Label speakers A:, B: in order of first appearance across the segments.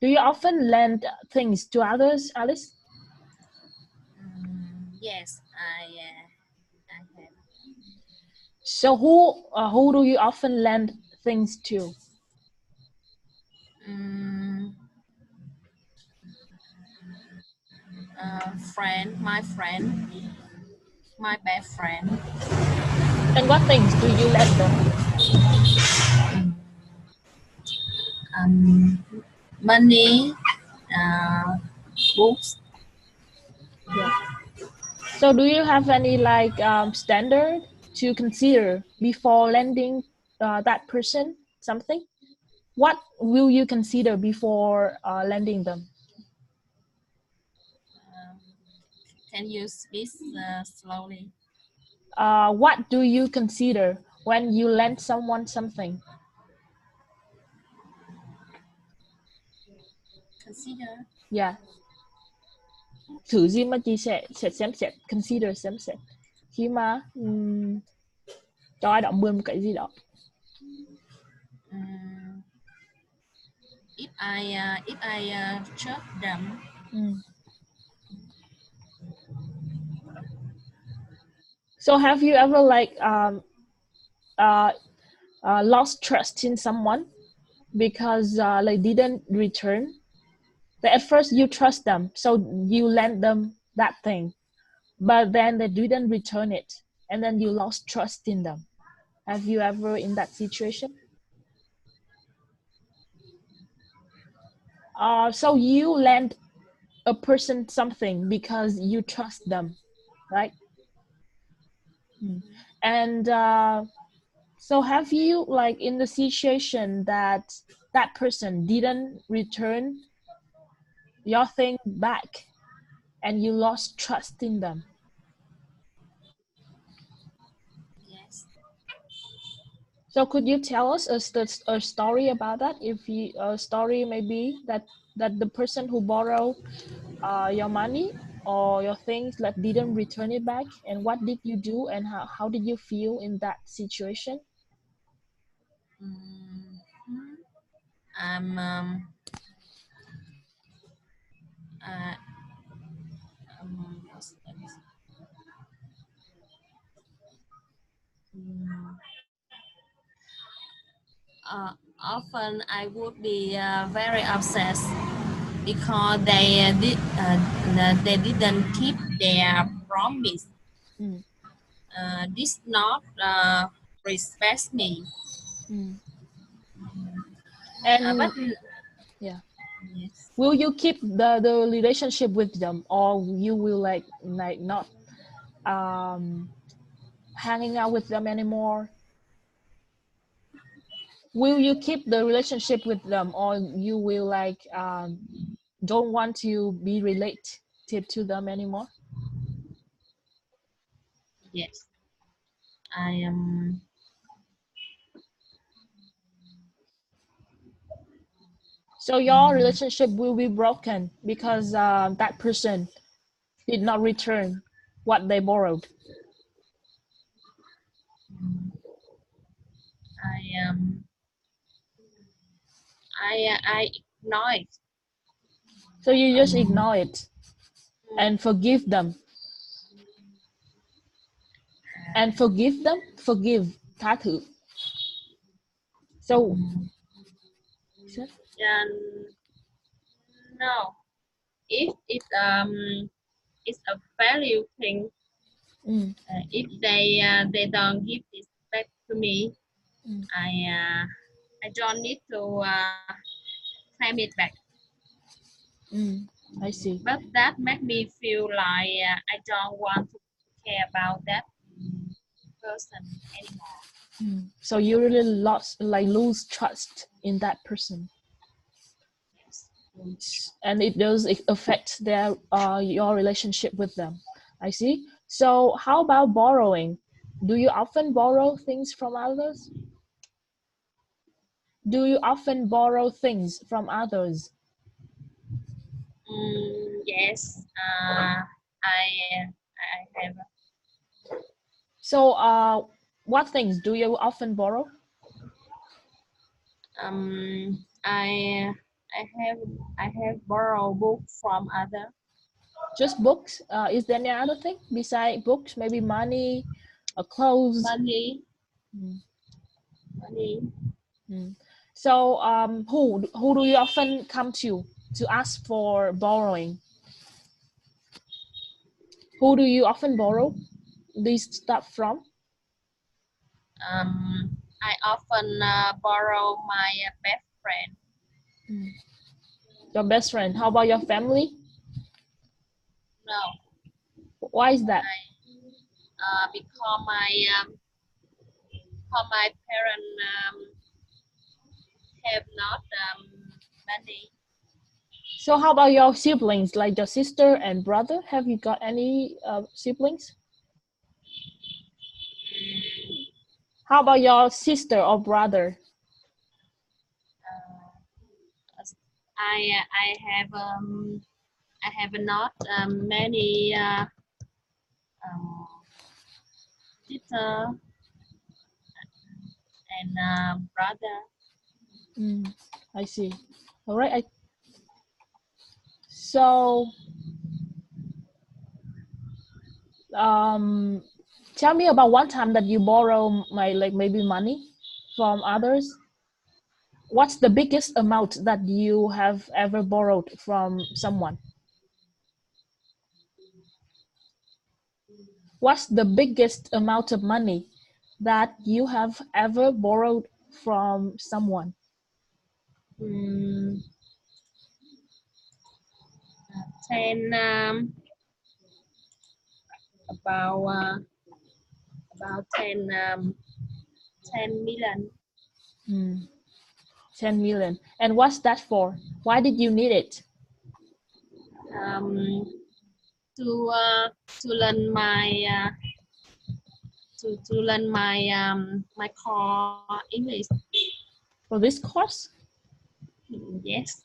A: Do you often lend things to others, Alice?
B: Yes, I have.
A: So who do you often lend things to?
B: Friend, my best friend.
A: And what things do you lend them?
B: Money, books.
A: Yeah. So do you have any like standard to consider before lending that person something? What will you consider before lending them?
B: Can you speak slowly?
A: What do you consider when you lend someone something?
B: Consider.
A: Yeah. Thử gì mà chị sẽ xem xét, consider xem xét. Khi mà cho ai đó mượn một cái gì đó.
B: If I trust them.
A: So have you ever like lost trust in someone because they didn't return? That at first you trust them, so you lend them that thing, but then they didn't return it, and then you lost trust in them. Have you ever in that situation? So you lend a person something because you trust them, right? And so have you like in the situation that that person didn't return your thing back and you lost trust in them?
B: Yes.
A: So could you tell us a story about that? If you a story maybe that the person who borrowed your money or your things that didn't return it back, and what did you do and how did you feel in that situation?
B: I'm often I would be very upset because they didn't keep their promise. This not respect me.
A: And
B: But
A: yeah,
B: yes.
A: will you keep the relationship with them, or you will like not hanging out with them anymore? Will you keep the relationship with them, or you will like don't want to be related to them anymore?
B: Yes, I am.
A: So your relationship will be broken because that person did not return what they borrowed.
B: I am. I ignore it.
A: So you just ignore it and forgive them. And forgive them, forgive, tha thứ. So
B: No, if it's a value thing. If they don't give this back to me, I don't need to claim it back.
A: I see.
B: But that make me feel like I don't want to care about that person anymore.
A: So you really lose trust in that person.
B: Yes.
A: And it does affect their your relationship with them. I see. So how about borrowing? Do you often borrow things from others? Do you often borrow things from others?
B: Yes, I have.
A: So what things do you often borrow?
B: I I have borrowed books from other.
A: Just books? Is there any other thing beside books? Maybe money, clothes?
B: Money.
A: Mm.
B: Money.
A: Mm. So who do you often come to ask for borrowing? Who do you often borrow this stuff from?
B: I often borrow my best friend.
A: Mm. Your best friend. How about your family?
B: No,
A: Why is that?
B: because my parents have not money.
A: So how about your siblings, like your sister and brother? Have you got any siblings? How about your sister or brother?
B: I have not many sister and brother.
A: I see. All right. So tell me about one time that you borrow maybe money from others. What's the biggest amount that you have ever borrowed from someone? What's the biggest amount of money that you have ever borrowed from someone?
B: Mm, 10 about 10 million.
A: 10 million. And what's that for? Why did you need it?
B: um, to learn my core English.
A: For this course?
B: Yes.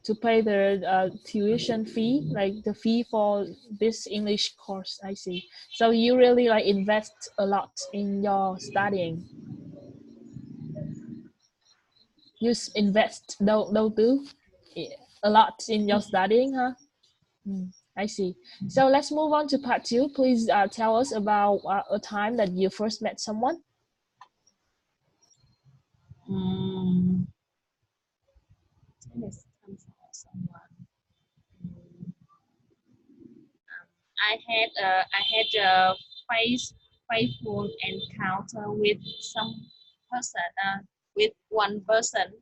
A: To pay the tuition fee, like the fee for this English course. I see. So you really like invest a lot in your studying. You invest đầu tư a lot in your studying, huh? I see. So let's move on to part two. Please tell us about a time that you first met someone.
B: Um, Let's come for someone. I had a faithful encounter with some person, with one person.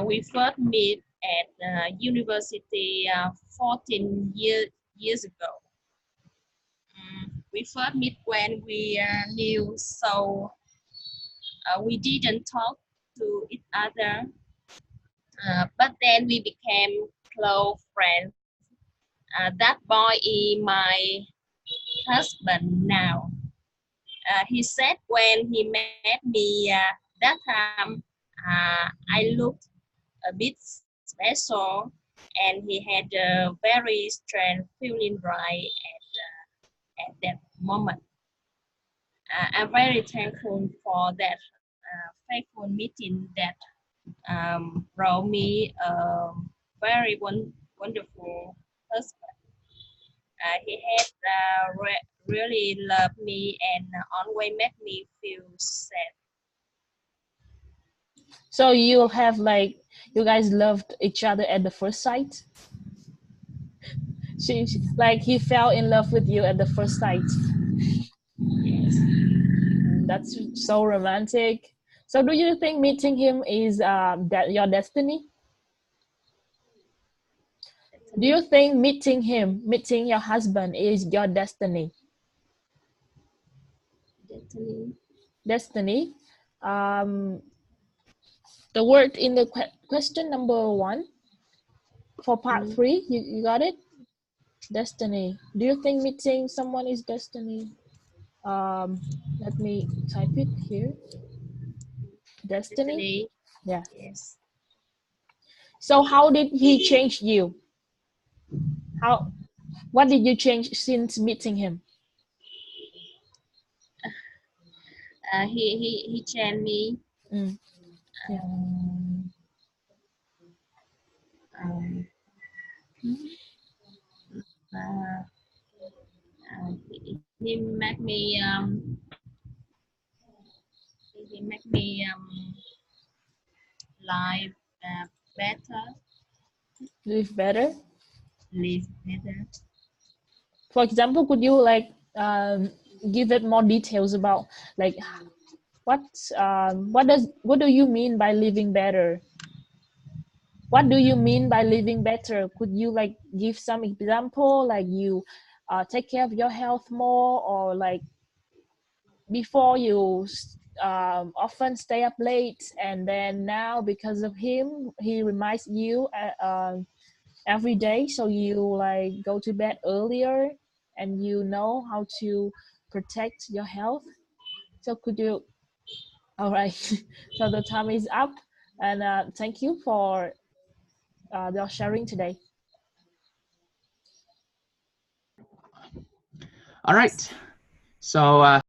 B: We first met at university 14 years ago. We first met when we knew, so we didn't talk to each other, but then we became close friends. That boy is my husband now. He said when he met me that time, I looked a bit special, and he had a very strange feeling right at that moment. I'm very thankful for that faithful meeting that brought me a very wonderful husband. He had really loved me and always made me feel sad.
A: So you have you guys loved each other at the first sight. Like he fell in love with you at the first sight.
B: Yes.
A: That's so romantic. So do you think meeting him is that your destiny? Do you think meeting your husband is your destiny? Destiny. Um, the word in the question number one for part three, you got it? Destiny. Do you think meeting someone is destiny? Let me type it here. Destiny. Yeah.
B: Yes.
A: So how did he change you? What did you change since meeting him?
B: He changed me.
A: Yeah.
B: Um, he make me live better,
A: Live better.
B: live better.
A: For example, could you like give it more details about like what do you mean by living better? What do you mean by living better? Could you like give some example, like you take care of your health more, or like before you often stay up late, and then now because of him he reminds you every day, so you like go to bed earlier and you know how to protect your health. So could you, all right. So the time is up, and thank you for your sharing today.
C: All right. So